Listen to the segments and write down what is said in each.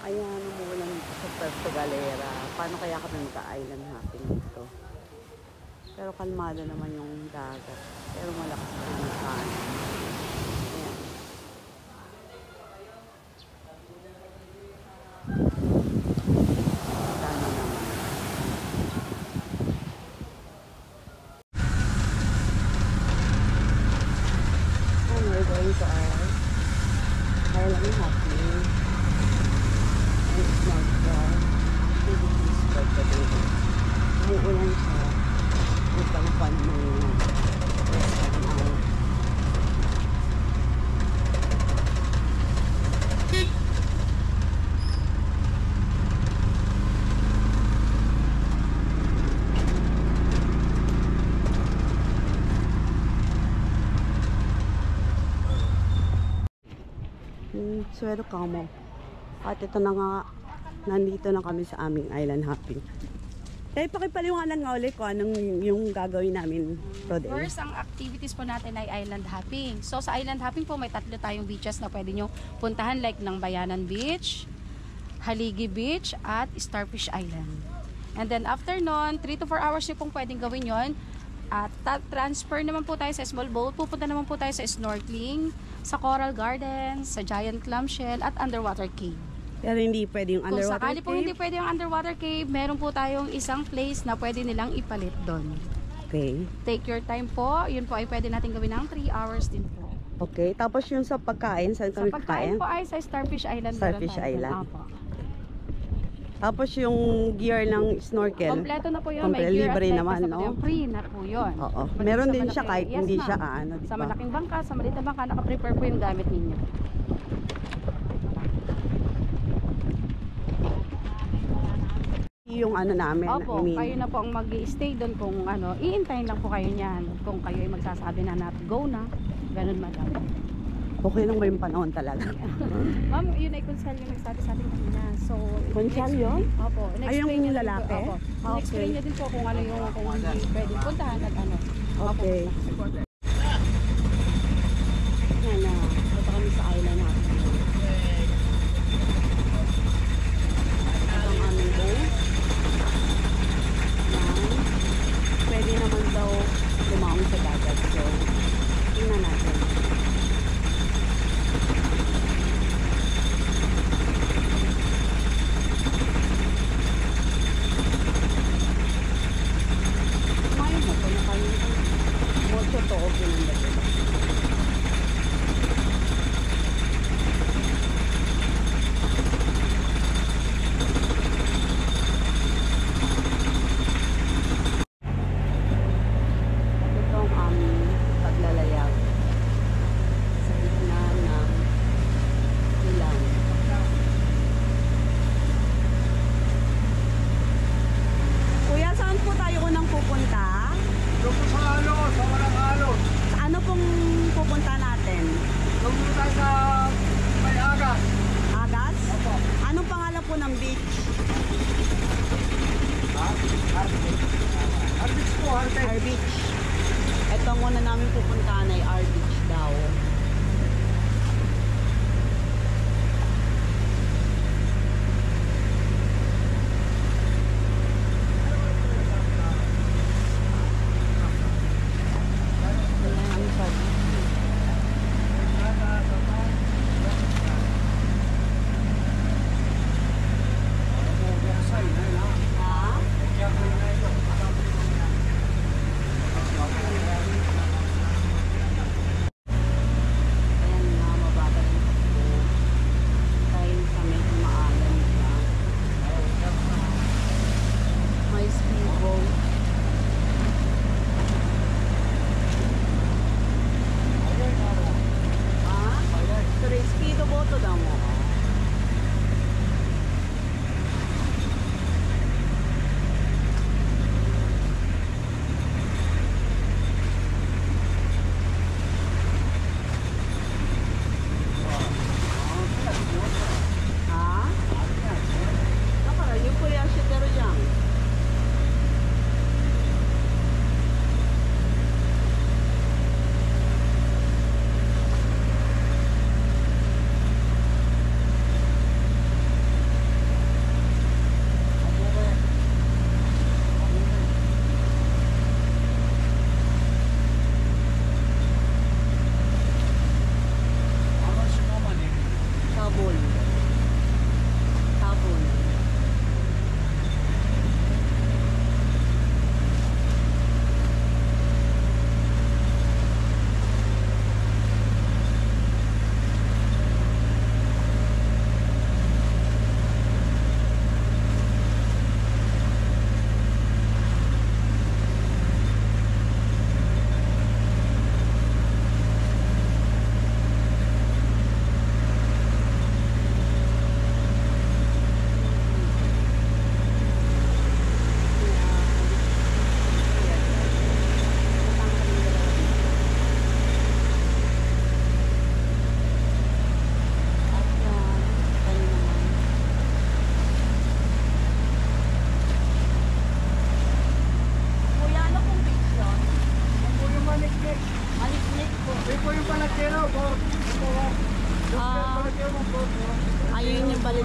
Ayan, umuulan dito sa Puerto Galera. Paano kaya kami magka-island hopping dito? Pero kalmado naman yung dagat. Pero malakas pa yung kaan. Ayan. Sana naman. And we're going to our island hopping. And it's not activities for today. Umuulan siya. Upang fun mo yun. Rest of an hour. Swero kamo. At ito na nga, nandito na kami sa aming island hopping. Kaya pakipaliwanag nga ulit kung anong yung gagawin namin today. First, ang activities po natin ay island hopping. So, sa island hopping po, may 3 tayong beaches na pwede nyo puntahan like ng Bayanan Beach, Haligi Beach, at Starfish Island. And then, after nun, 3 to 4 hours nyo pong pwedeng gawin yon. At transfer naman po tayo sa small boat. Pupunta naman po tayo sa snorkeling, sa Coral Gardens, sa Giant Clamshell, at underwater cave. Pero hindi pwede yung underwater Kung sakali cave? po hindi pwede yung underwater cave, meron po tayong isang place na pwede nilang ipalit doon. Okay. Take your time po. Yun po ay pwede natin gawin ng 3 hours din po. Okay. Tapos yung sa pagkain, saan kami Sa pagkain kakain? po ay sa Starfish Island. Starfish Island. Apo. Tapos yung gear ng snorkel. Kompleto na po yun. May gear libre at naman, no? Free na po yun. Oo. Pati Meron sa din siya kahit yes, hindi ma'am. siya di Sa ba? malaking bangka, sa maliit na bangka, naka-prepare po yung gamit ninyo. Yung ano namin, Opo, I mean, kayo na po ang mag-i-stay doon kung ano, iintayin lang po kayo niyan. Kung kayo ay magsasabi na go na, ganun madam. okay lang ba yung panahon talaga? Ma'am, yun ay Kunsal yung nagsabi sa atin kanina. So, Kunsal yun? Opo. Ay, yung niya din lalaki? po, opo. Okay. In-explain niya din po kung ano yung, kung hindi pwede puntahan at ano. Okay. Yan na. Punta kami sa island natin. Ang aming boat. Yan. Pwede naman daw lumaong sa dagat. So, tingnan natin. Kumain mo ko na kayo. Mocho to o ginanda ko. Ito ang aming paglalayag sa gitna ng ilang. Kuya, saan po tayo unang pupunta? Doon po sa alon, sa walang alon. Sa ano pong pupunta natin? Doon po tayo sa may agas. Agas? Opo. Anong pangalan po ng beach? Ha? Arbits po, arbits. R Beach. Ito ang una namin pupuntahan ay R Beach daw. Ayan, sabi. Ha?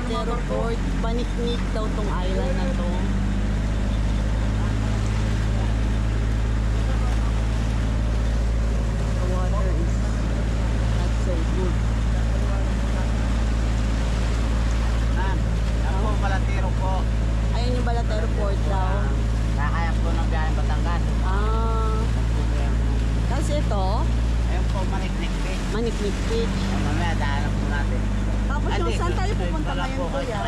Balatero Port. Baniknik daw tong island na to. The water is not so good. Ako po, Balatero po. Ayun yung Balatero Port daw. Kakaya po ng biyahe Batangas. Tapos ito, Ayun po, Maniknik Beach. Maniknik Beach. Mamaya, daanan po natin. Tapos yung saan tayo pupunta ngayon, kuya?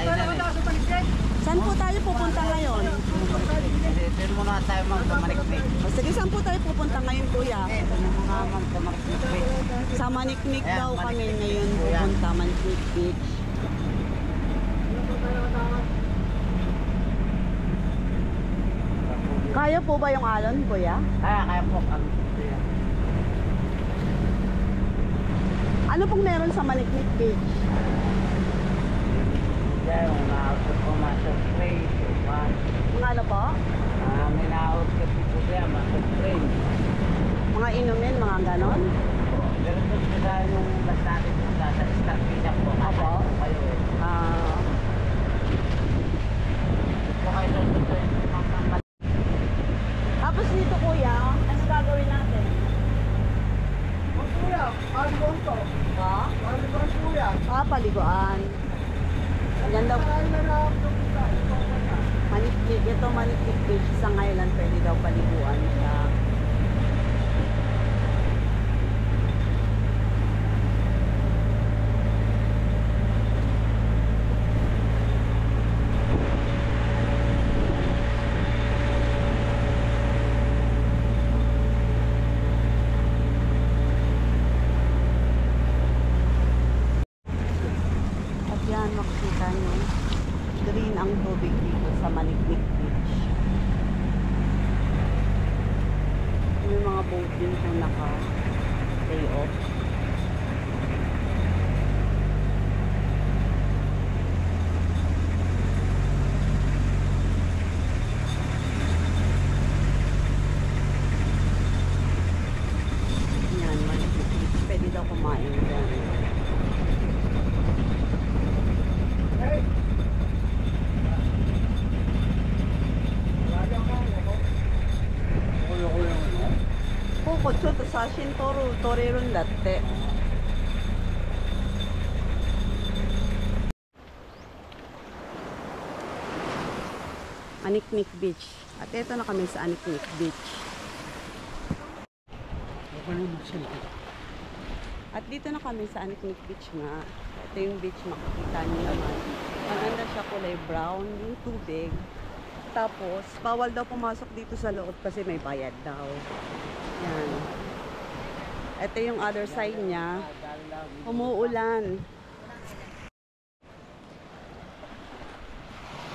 Saan po tayo pupunta ngayon? Doon muna tayo mag-Maniknik. O, sige, saan po tayo pupunta ngayon, kuya? Ito na mga mag-Maniknik Beach. Sa Maniknik Ayan, daw kami Maniknik ngayon Beach po yan. pupunta, Maniknik Beach. Kaya po ba yung alon, kuya? Kaya po. Ano pong meron sa Maniknik Beach? Diyan, umaakot po master train. Mga ano po? May naakot kasi po siya, master train. Mga inumin, mga ganon? Pero po sila yung bus natin po sa start pizza po. Apo? Kayo eh. Po kayo sa susunod. Tapos dito, kuya, ano gagawin natin? Kuya, paliguan to. Ha? Paliguan kuya. Paliguan. Yan daw. Maniknik. Ito Maniknik Beach. Isang island pwede daw paliguan siya. At yan, makikita nyo. Green ang tubig dito sa Maniknik Beach. May mga boat din na naka-stay off. Yan, Maniknik Beach. Pwede daw kumain dyan. Hey! Kokotsu to sashin toreruんだって. Maniknik Beach. At ito na kami sa Maniknik Beach. At dito na kami sa Maniknik Beach nga. Ito yung beach, makikita niyo naman. Maganda siya, kulay brown yung tubig. Tapos, bawal daw pumasok dito sa loob kasi may bayad daw. Yan. Ito yung other side niya. Umuulan.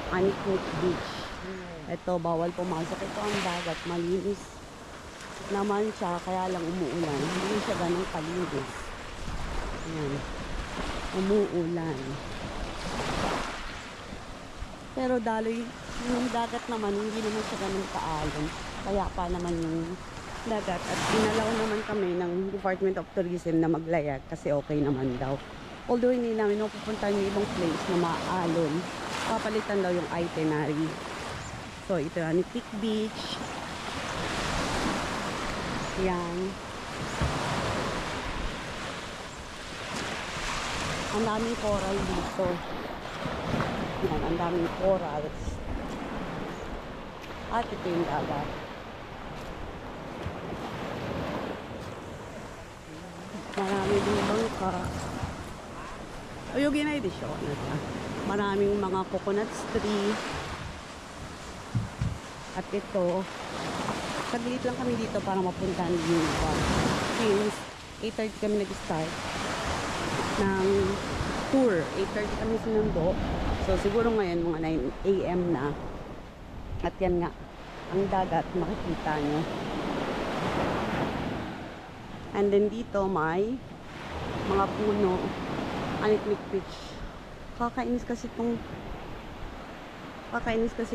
Maniknik Beach. Ito, bawal pumasok. Ito ang dagat. Malinis naman siya, kaya lang umuulan. Hindi siya ganun kalinis. Yan. Umuulan. Pero daloy, yung dagat naman, hindi naman siya ganun kaalon. Kaya pa naman yung dagat. At inalaw naman kami ng Department of Tourism na maglayag kasi okay naman daw. Although hindi namin napupunta yung ibang place na maalon. Papalitan daw yung itinerary. So, ito yung Maniknik Beach. Yan. Ang daming coral dito. Yan, ang daming corals. At ito yung dagat. Marami din bangka. Oyogin de sho. Maraming mga coconut tree. At ito, saglit lang kami dito para mapuntahan yung park. Since 8:30 kami nag-start ng tour. 8:30 kami sinundo. So siguro ngayon mga 9 AM na. At yan nga, ang dagat makikita nyo. And then dito may mga puno. Maniknik Beach. Kakainis kasi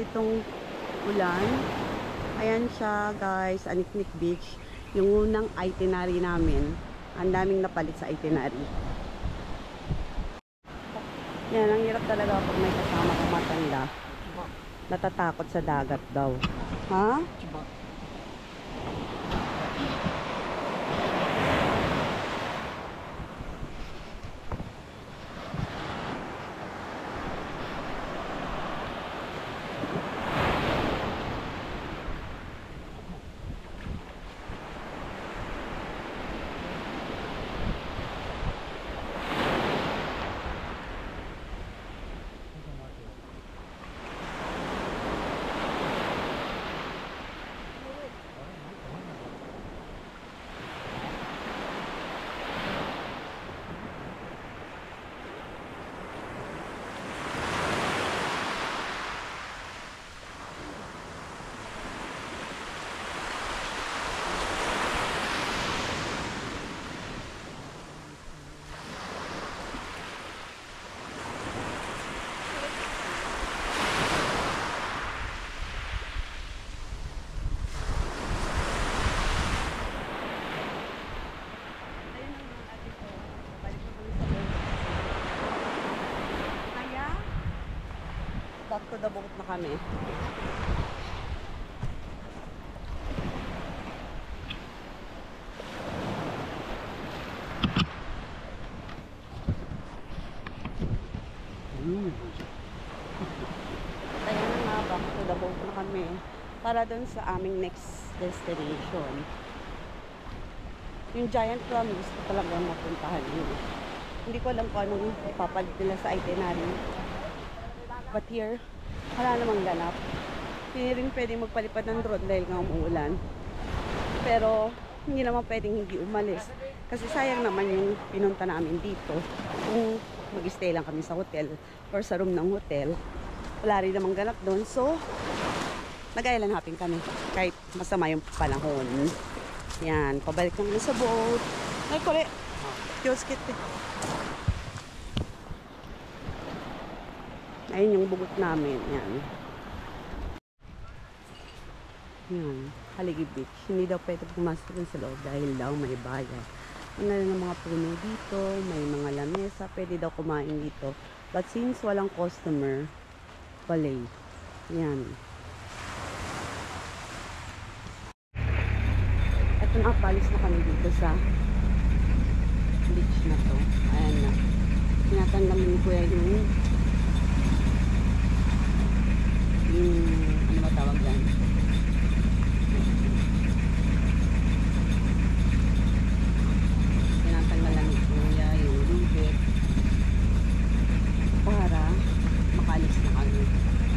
itong ulan. Ayan siya guys, Maniknik Beach. Yung unang itinerary namin, ang daming napalit sa itinerary. Yan, ang hirap talaga pag may kasama kang matanda. Natatakot sa dagat daw. Ha? Back to the boat na kami. Ayan na nga, back to the boat na kami. Para dun sa aming next destination. Yung Giant Clam, gusto talaga mapuntahan yun. Hindi ko alam kung anong ipapalit nila sa itinerary. But here, wala namang ganap. Hindi rin pwedeng magpalipad ng drone dahil nga umuulan. Pero, hindi naman pwedeng hindi umalis. Kasi sayang naman yung pinunta namin dito. Kung mag-stay lang kami sa hotel or sa room ng hotel, wala rin namang ganap doon. So, nag-island hopping kami. Kahit masama yung panahon. Yan, pabalik kami sa boat. Ay, kore! Kioskit eh. Ayun yung bugot namin. Yan. Yan. Haligi Beach. Hindi daw pwede pumasok sa loob dahil daw may bayad. Ang mga puno dito. May mga lamesa. Pwede daw kumain dito. But since walang customer, palay. Yan. Ito na, palis na kami dito sa beach na to. Ayan na. Tinatanggalan ni Kuya yung ano matawag dyan? Tinatanggalan ni Kuya yung rubik para makalis na kami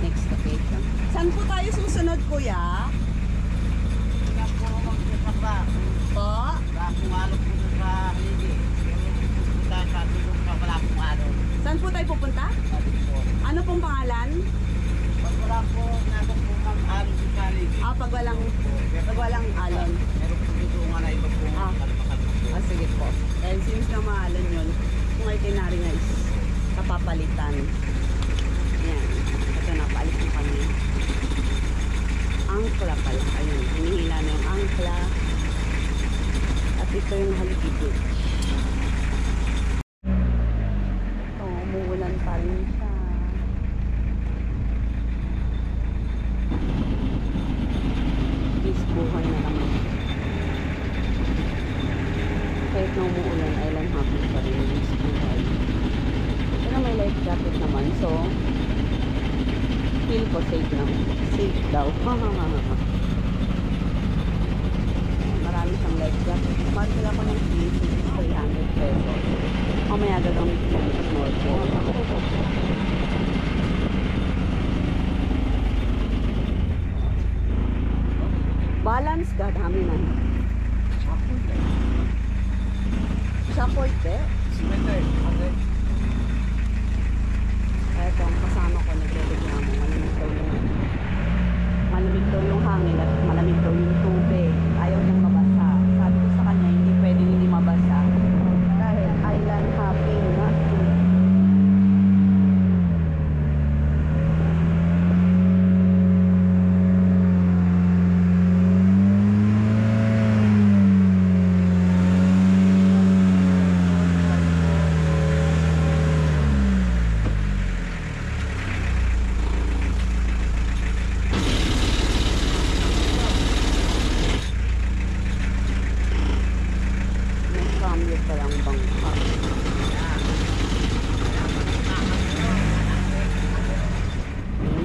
next location. Saan po tayo susunod, Kuya? Kaya po magpapapa. Po? Wala akong alok po sa haligi. Punta sa tulong pa wala akong alok. Saan po tayo pupunta? Sabi po. Ano pong pangalan? Pag wala po nabok po mag-alok sa haligi. Pag walang alon. Meron po dito nga na iba po. Kalmakan po. Sige po. And since na maalon yun, kung itinerary nga is kapapalitan. Yan. Ito na, paalis na kami. Angkla pala. Ayun, hinihila na yung angkla. At ito yung Haligi Beach. Ito, umuulan pa rin siya. Peace, buhay na naman. Kahit na umuulan, island hopping pa rin yung buhay. Pero may life jacket naman, so feel ko safe naman. Safe daw. Marami siyang life jacket. Markel ako ng fees, 300 pesos. Mamaya gagamit ko ng snorkel. Balance ka, dami na. Sa poite. Eto, ang kasama ko nagre-reklamo. Malamig daw yung hangin at malamig daw yung tubig. Ayaw niyang mabasa. Sabi ko sa kanya, hindi pwedeng hindi mabasa. Dahil island hopping na.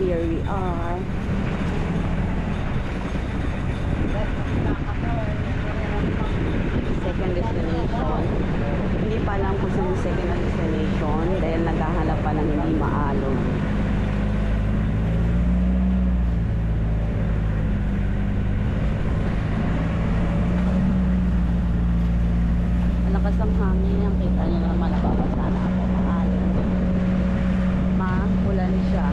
here we are. Second destination. Hindi pa alam kung saan yung second destination dahil naghahanap pa ng hindi maalon. Malakas ang hangin. Ang kita nyo naman, nababasa na ako. Maalon. Ulan siya.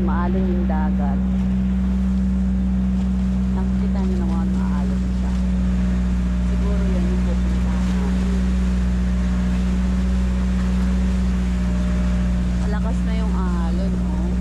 Maalon yung dagat. Nakikita nyo naman maalon siya. Siguro yan yung pupuntahan natin. Malakas na yung alon, oh.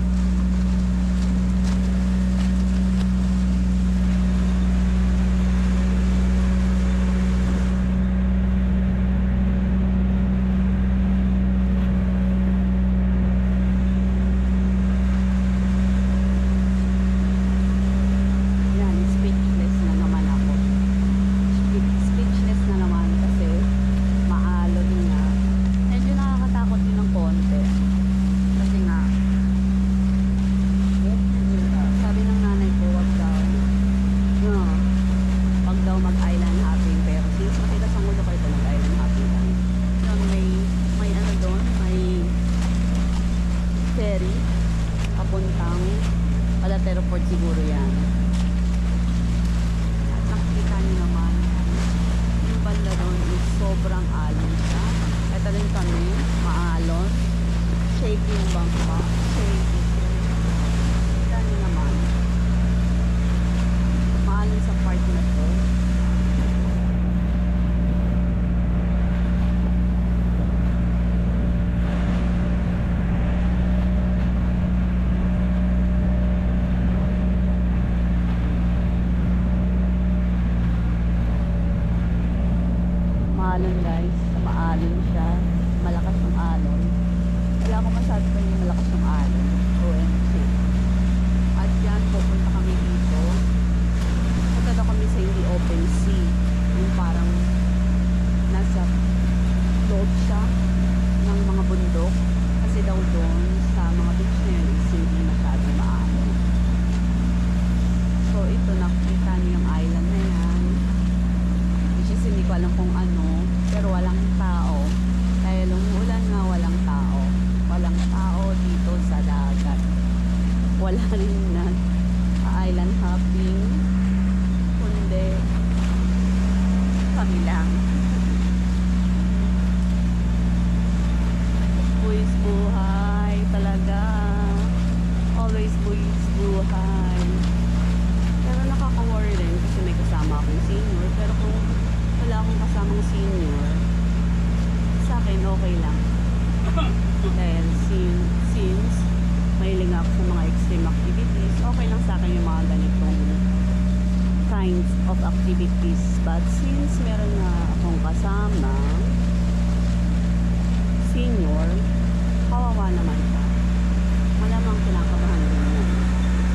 Mag-island hopping, pero since makita sa mundo kayo mag-island hopping lang. Yun, may ano doon, may ferry papuntang Palatero Port siguro yan. At nakikita nyo naman yung banda doon is sobrang alon siya. Ito rin kami, maalon, shaking bangka, shaking. Kita nyo naman maalon sa part na to. Maalon guys, maalon siya, malakas yung alon. Wala akong masabi pa yung malakas yung alon. OMG. At yan, pupunta kami dito. Punta daw kami sa hindi open sea. Yung parang nasa loob siya ng mga bundok. Kasi daw doon sa mga beach na yun is hindi masyadong maalon. So ito, nakita niyo yung island na yan. Which is hindi ko alam kung ano, pero walang tao. Dahil umuulan nga, walang tao. Walang tao dito sa dagat. Wala rin na island hopping, kundi kami lang. Buwis buhay talaga. Always buwis buhay. Pero nakaka-worry rin kasi may kasama akong senior. Pero kung wala akong kasamang senior, sa akin okay lang. Dahil since mahiling ako sa mga extreme activities, okay lang sa akin yung mga ganitong kinds of activities. But since meron na akong kasama senior, kawawa naman siya. Malamang kinakabahan din niya.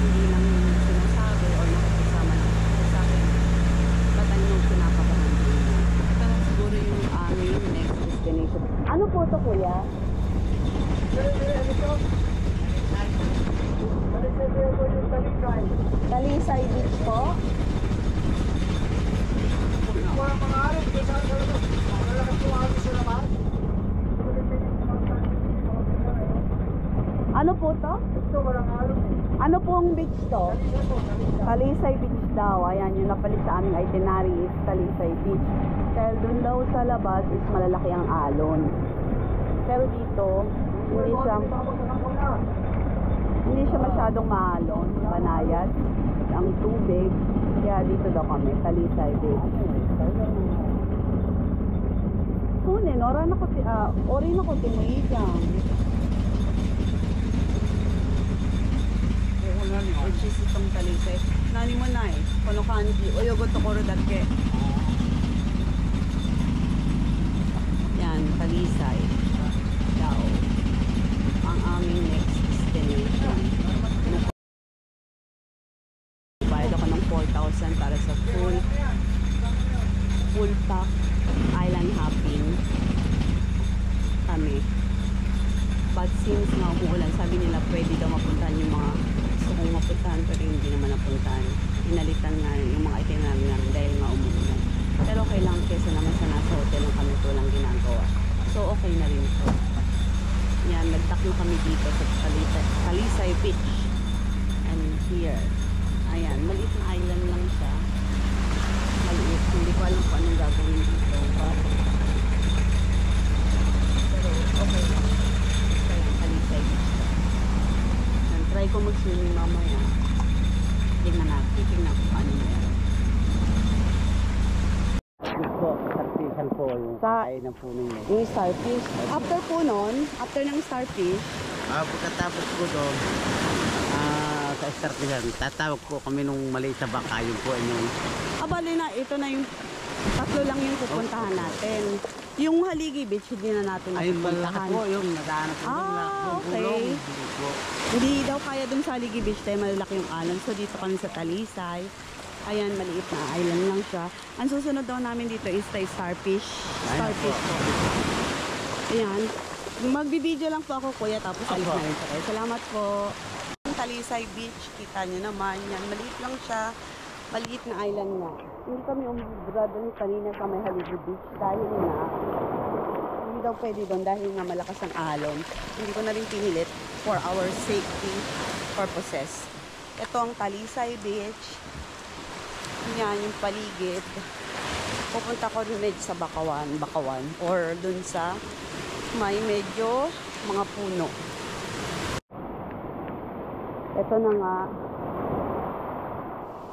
Hindi lang yung sinasabi or nakikisama lang sa akin. But I know kinakabahan din niya. Ito na siguro yung aming next destination. Ano po ito, kuya? Talisay Beach po? Ano po to? Ano pong beach to? Talisay Beach daw. Ayan, yung napalit sa aming itinerary is Talisay Beach. Dahil dun daw sa labas is malalaki ang alon. Pero dito, hindi siya siya masyadong maalon, banayad ang tubig. Kaya dito daw kami, Talisay Beach. Kunin, orin ako tumuigang. Which is itong Talisay. Nani mo na eh, kono kanji, oyogot to koro dake. Yan, Talisay. Daw. Ang aming next destination. Bayad ako ng 4,000 para sa full pack island hopping kami. But since nga umuulan, sabi nila pwede daw mapuntahan yung mga gusto kong mapuntahan pero hindi naman napuntahan. Pinalitan nga yung mga itinerary namin dahil nga umuulan. Pero okay lang kesa naman sa nasa hotel lang kami ito lang ginagawa. So okay na rin po. Yan, nagtak na kami dito sa Talisay Beach. And here, ayan, maliit na island lang siya. Maliit, hindi ko alam kung anong gagawin dito. Pero okay lang. Kaya Talisay Beach. Yan, try ko mag-swimming mamaya. Tingnan ko ano meron. Po, sarpishan po yung kainan po ninyo. Yung starfish. After po nun, after ng starfish, Pagkatapos po doon, sa starpishan, tatawag po kami nung maliit sa baka, yun po yung abali na, ito na yung tatlo lang yung pupuntahan natin. Yung Haligi Beach, hindi na natin ayun malaki pupuntahan. po yung naghahanap po Okay. Hindi daw kaya dun sa Haligi Beach tayo malalaki yung alon. So dito kami sa Talisay. Ayan, maliit na island lang siya. Ang susunod daw namin dito is tayo Starfish. Starfish po. Ayan. Magbibideo lang po ako, kuya, tapos alis na rin tayo. Salamat po. Talisay Beach, kita nyo naman. Yan, maliit lang siya. Maliit na island nga. Hindi kami umubra doon kanina sa may Haligi Beach dahil nga hindi daw pwede doon dahil nga malakas ang alon. Hindi ko na rin pinilit for our safety purposes. Ito ang Talisay Beach. Yan yung paligid. Pupunta ko rin medyo sa Bakawan or dun sa may medyo mga puno. Ito na nga.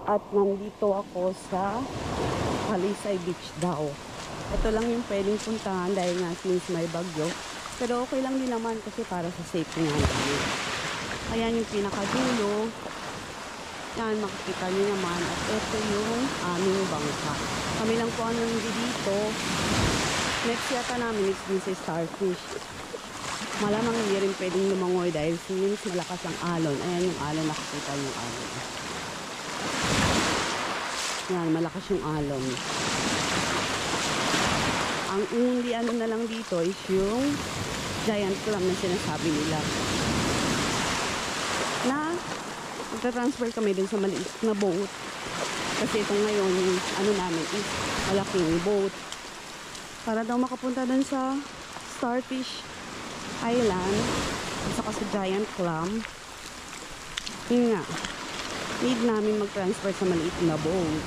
At nandito ako sa Talisay Beach daw. Ito lang yung pwedeng puntahan dahil nga since may bagyo. Pero okay lang din naman kasi para sa safety nga namin. Ayan yung pinakadulo. Yan, makikita nyo naman. At ito yung aming bangka. Kami lang po ang nandito. Next yata namin is this is Starfish. Malamang hindi rin pwedeng lumangoy dahil since malakas ang alon. Ayan yung alon, nakikita yung alon. Yan, malakas yung alon. Ang only ano na lang dito is yung giant clam na sinasabi nila. Na magta-transfer kami dun sa maliit na boat. Kasi ito ngayon, yung ano namin is malaking boat. Para daw makapunta dun sa Starfish Island at saka sa giant clam. Yun nga, need namin mag-transfer sa maliit na boat.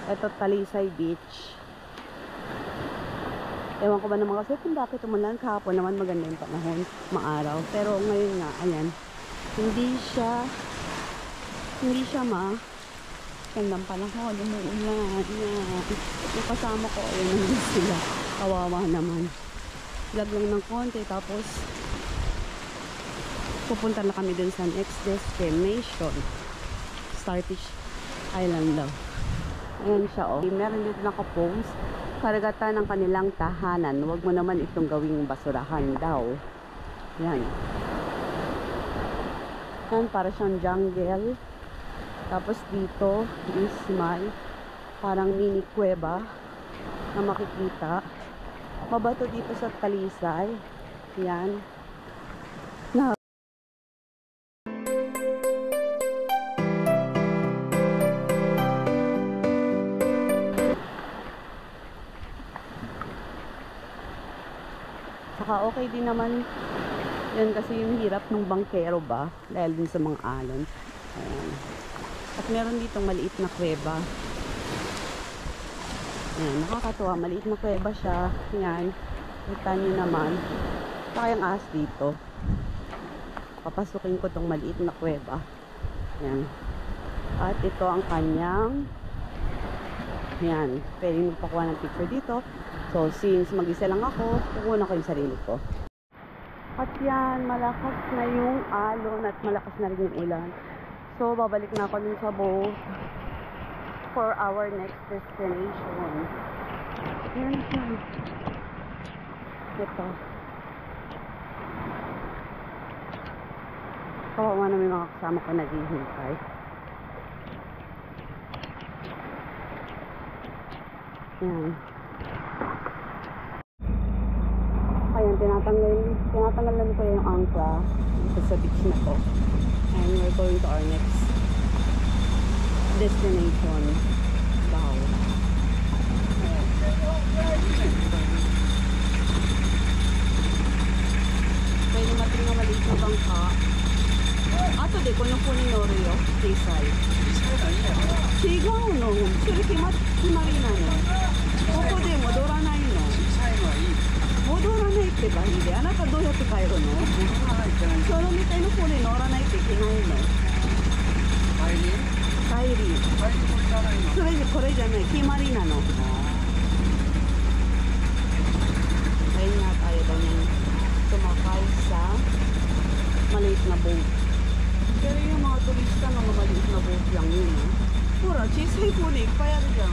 Ito Talisay Beach. Ewan ko ba naman kasi kung bakit umulan. Kahapon naman maganda yung panahon, maaraw. Pero ngayon nga, ayan, hindi siya gandang panahon, umuulan. Yung kasama ko, ayun, nandun sila. Kawawa naman. Lag lang ng konti, tapos pupunta na kami dun sa next destination. Starfish Island daw. Ayan siya, oh. Meron dito nakapost. Karagatan ng kanilang tahanan. Huwag mo naman itong gawing basurahan daw. Yan. Yan, para siyang jungle. Tapos dito is may parang mini kuweba na makikita. Mabato dito sa Talisay. Yan. Na saka okay din naman yun kasi yung hirap ng bangkero ba dahil din sa mga alon. Ayan. At meron ditong maliit na kuweba. Ayan, nakakatuwa, maliit na kuweba siya. Ayan, kita nyo naman. Saka yung ahas dito. papasukin ko tong maliit na kuweba. Yan. At ito ang kanyang, yan, pwede magpakuha ng picture dito. So since mag-isa lang ako, kukuha ko yung sarili ko. At yan, malakas na yung alon at malakas na rin yung ulan. So babalik na ako dun sa boat for our next destination. Yan siya. Ito. Kawawa na may mga kasama ko naghihintay. Yan. Ayan, tinatanggalan ko yung angkla dito sa beach na to. And we're going to our next destination. Wow. Pwede mating na maliit na bangka. Ato de, kung yung punin no Rio, Tayside. Sigaw no. Sure, kimarina no. Koko de mo, dora nai no. Modora naiってばいいで、あなたどうやって帰るの？そのみたいの船乗らないといけないの。帰り。それでこれじゃない、決まりなの。Kaya nga tayo daw niyang sumakay sa maliit na boat. Pero yung mga turista na maliit na boat lang yun. Pura, chisay kunik, payag dyan.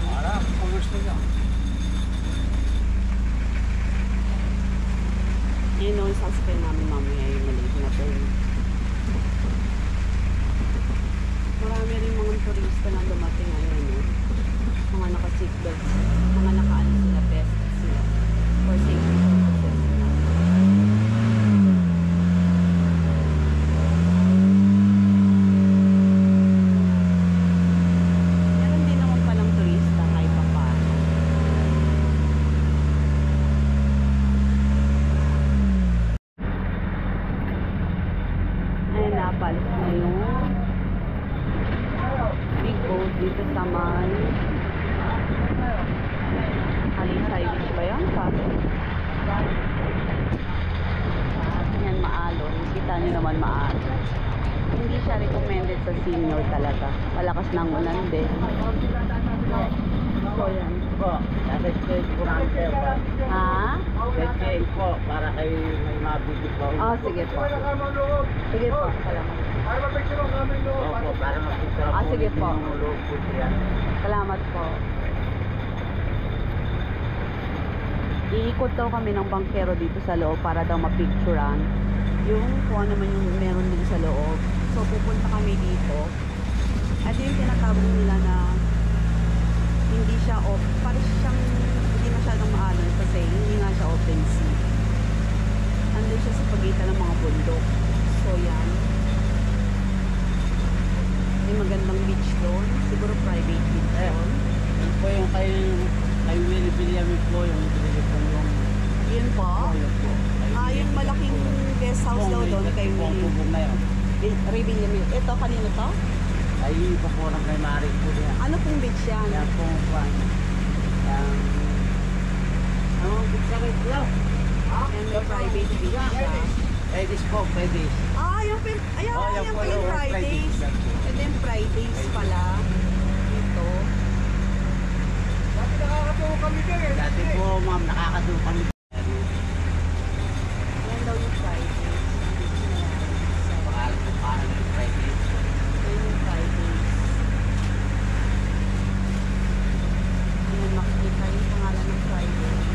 Yun o, sasakay namin mamaya yung maliit na boat. Marami rin mga turista na dumating ngayon. Mga naka-seatbelts, mga naka-ano sila, best sila. For safety purposes na. Meron din naman palang turista kahit pa paano. Ay, napalit na yung big boat dito sa may Alisay Beach ba yan? Yan, maalon. Kita nyo naman maalon. Hindi siya recommended sa senior talaga. Malakas ng ulan din. So yan. Po, nasa-stage po namin kayo po. Ha? Check po, para kayo may mabibig po. Oh, sige po. Sige po, salamat. Opo, para makita po. Sige po. Yung loob po siya. Salamat po. Iikot daw kami ng bangkero dito sa loob para daw mapicturean yung kung ano naman yung meron dito sa loob. So pupunta kami dito. At yung tinatawag nila na hindi siya parang siyang hindi masyadong maalon kasi hindi nga siya open sea. Andun siya sa pagitan ng mga bundok. So yan. May magandang beach doon. Siguro private beach doon. Yun po yung kayo William po, yung Yun po. yun po. Yung malaking guest house daw doon kay Willie. na yun. Rebellion Mill. Ito, kanino to? Ay, iba po ng kay Mari po yan. Ano pong beach yan? Yan po po. Ano, pizza kayo po? Yan, may private beach siya. Fridays po, Fridays. Yung yan po yung Fridays. Ito yung Fridays pala. Dito. Dati nakakatawa kami kayo. Dati po, ma'am, nakakatuwa kami. Yan daw yung Fridays. Pangalan po, parang yung Fridays. Yan yung Fridays. Ayan, makikita yung pangalan ng Fridays.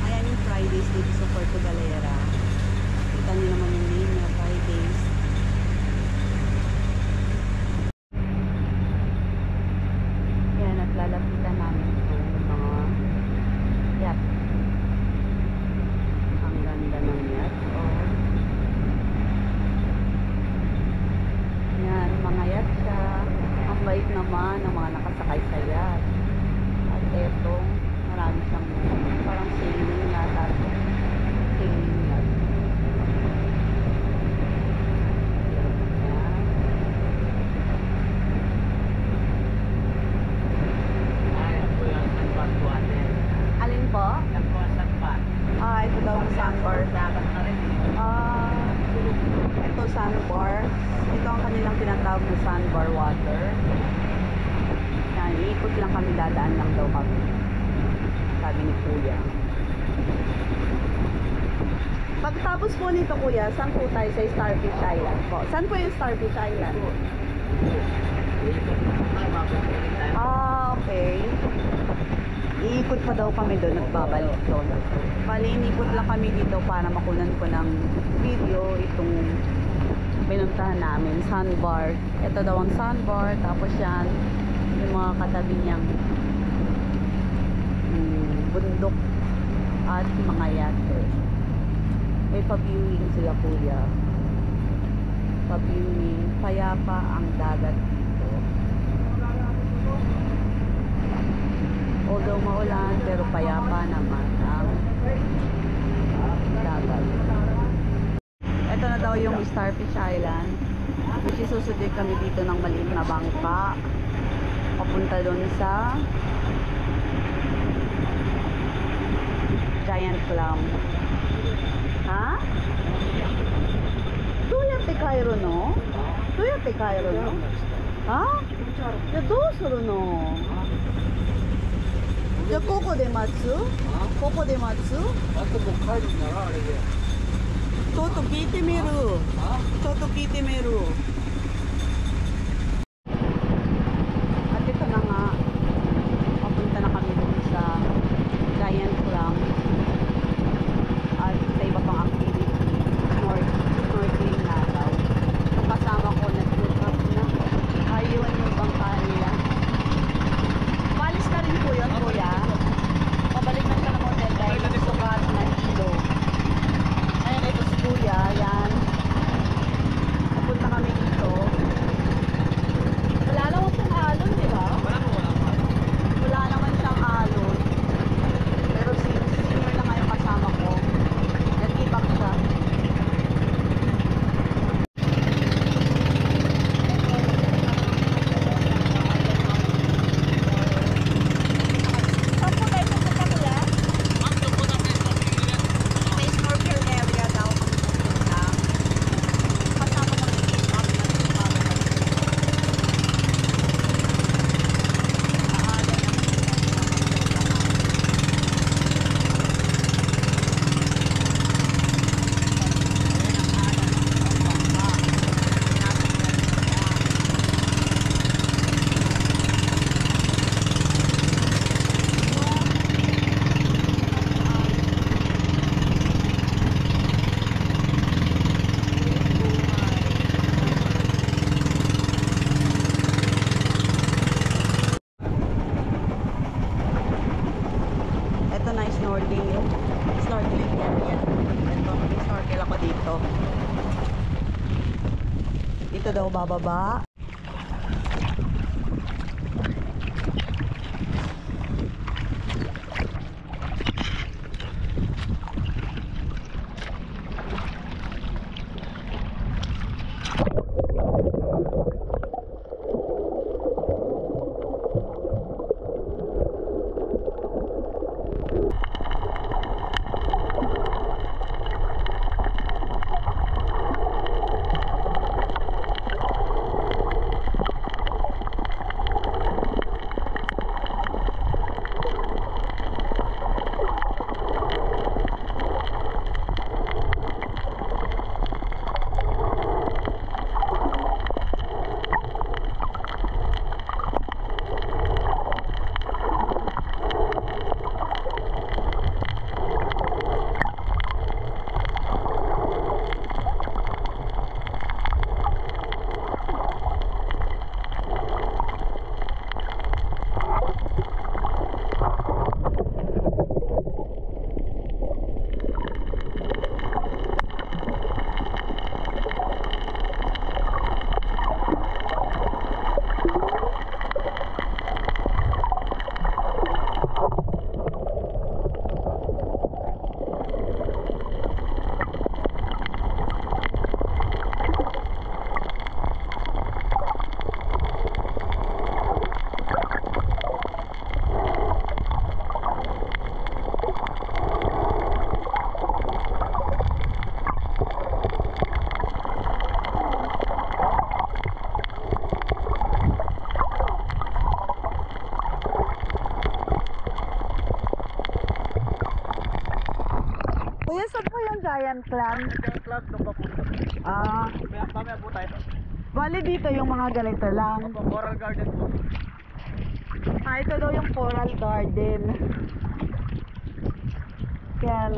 Ayan yung Fridays dito sa Puerto Galera. Kita niyo naman yung name niya, Fridays. Yan, at lalapitan namin itong mga yacht. Ang ganda ng yacht. Oh. Yan, mga yacht siya. Ang bait naman ng mga nakasakay sa yacht. At eto, marami siyang parang sailing yata. Sailing yacht. sandbar. Ito sandbar. Ito ang kanilang tinatawag na sandbar water. Yan, iikot lang kami, dadaan lang daw kami. Sabi ni Kuya. Pagtapos po nito, Kuya, saan po tayo sa Starfish Island po? Saan po yung Starfish Island? Okay. Iikot pa daw kami doon at babalik doon. Bali, inikot lang kami dito para makunan ko ng video itong pinuntahan namin, sandbar. Ito daw ang sandbar, tapos yan, yung mga katabi niyang bundok at mga yate. May pa-viewing sila, Kuya. Pa-viewing, payapa ang dagat dito. Although maulan, pero payapa naman ang dagat. Ito na daw yung Starfish Island, which is susundin kami dito ng maliit na bangka papunta doon sa Giant Clam. Ha? Tuyate Cairo no? Tuyate Cairo no? Ha? Yaどうするの? じゃあここで待つ? ここで待つ? あともう帰るんならあれで。ちょっと聞いてみる。ちょっと聞いてみる。At ito na nga, papunta na kami dun sa Giant Clam at sa iba pang activity, snorkeling na daw. Yung kasama ko nag-look up na ayun yung bangka nila. Palis na rin po yun, Kuya. Pabalik na siya ng hotel dahil nagsukat na hilo. Ayun, ito si Kuya, yan. Papunta kami dito. Wala naman siyang alon, di ba? Wala naman siyang alon. Pero senior na nga yung kasama ko. Nag-ibak siya. Saan po tayo pupunta, Kuya? May snorkel area daw kami pupunta. Kasama kami dito. Ito na yung snorkeling area. Ito, snorkel ako dito. Dito daw bababa. Kuya, saan po yung giant clam? Giant club, doon pa po. Ah, Mamaya po tayo. bali dito yung mga ganito lang. Opo, Coral Garden po. Ah, ito daw yung Coral Garden. Yan.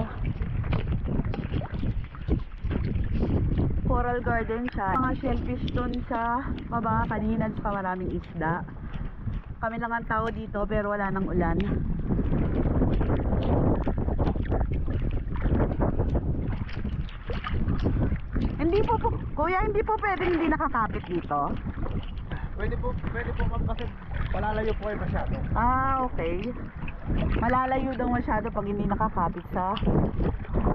Coral Garden siya. Mga shellfish dun sa baba. Kanina pa maraming isda. Kami lang ang tao dito pero wala nang ulan. Hindi po, kuya, hindi po pwedeng hindi nakakapit dito. Pwede po ma'am kasi malalayo po kayo masyado. Ah, okay. Malalayo daw masyado pag hindi nakakapit sa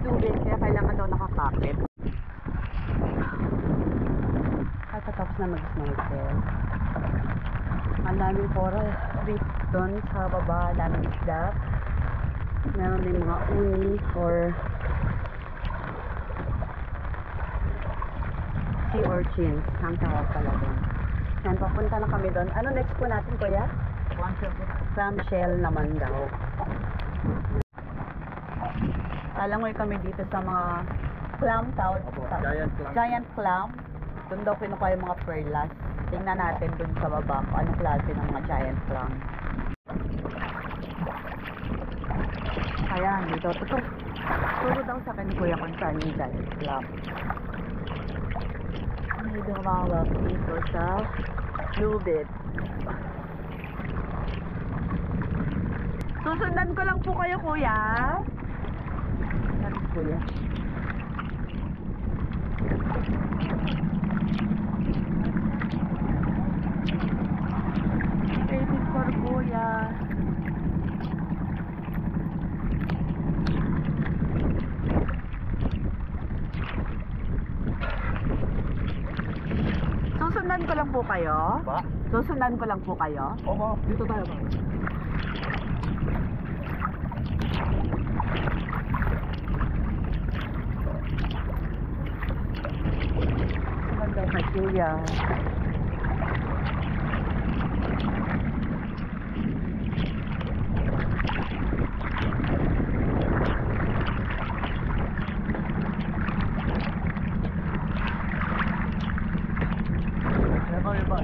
tubig, kaya kailangan daw nakakapit. At tapos na mag-snorkel. Ang daming coral reef doon sa baba, daming isda. Meron din mga uni or sea urchins. Ang tawag pala doon. Yan, papunta na kami doon. Ano next po natin, kuya? Clamshell naman daw. Talangoy kami dito sa mga clam town. Giant clam. Giant clam. Doon daw kinukuha yung mga perlas. Tingnan natin doon sa baba kung anong klase ng mga giant clam. Ayan, dito. Turo daw sa akin ni kuya kung saan yung giant clam. Dito mawak dito sa Lubid. Susundan ko lang po kayo, kuya. Yan, kuya. Waiting for kuya. Susundan ko lang po kayo. Ba? Susundan ko lang po kayo. Opo, dito tayo ba? Susundan daw kay kuya. Yan ba yung ba?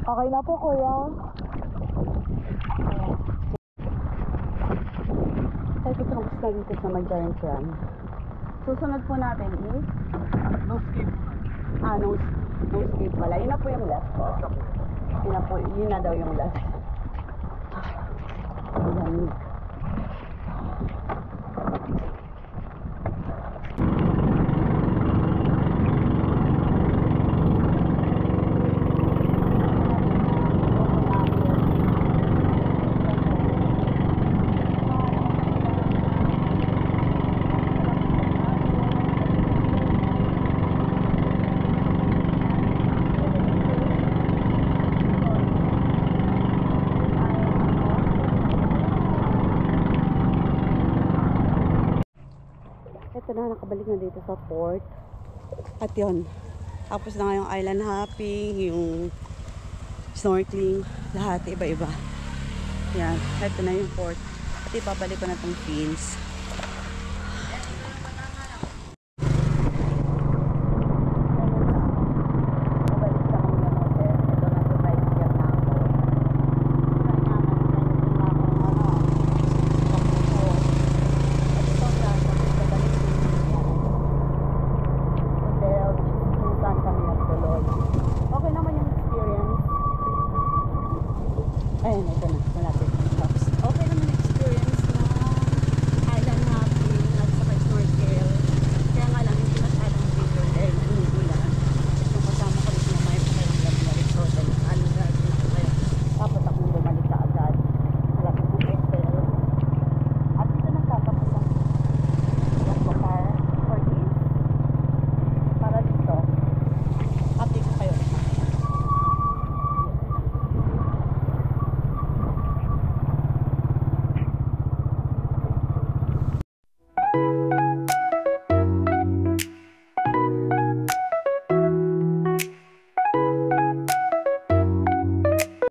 Okay na po, kuya. Tayo ko gusto dito sa may giant clam. Susunod po natin is No skip. no skip pala. Yun na po yung last po. Yun na daw yung last. Ayan. nakabalik na dito sa port. At yun, tapos na nga yung island hopping, yung snorkeling, lahat iba-iba. Yan, ito na yung port. At ibabalik ko na tong fins.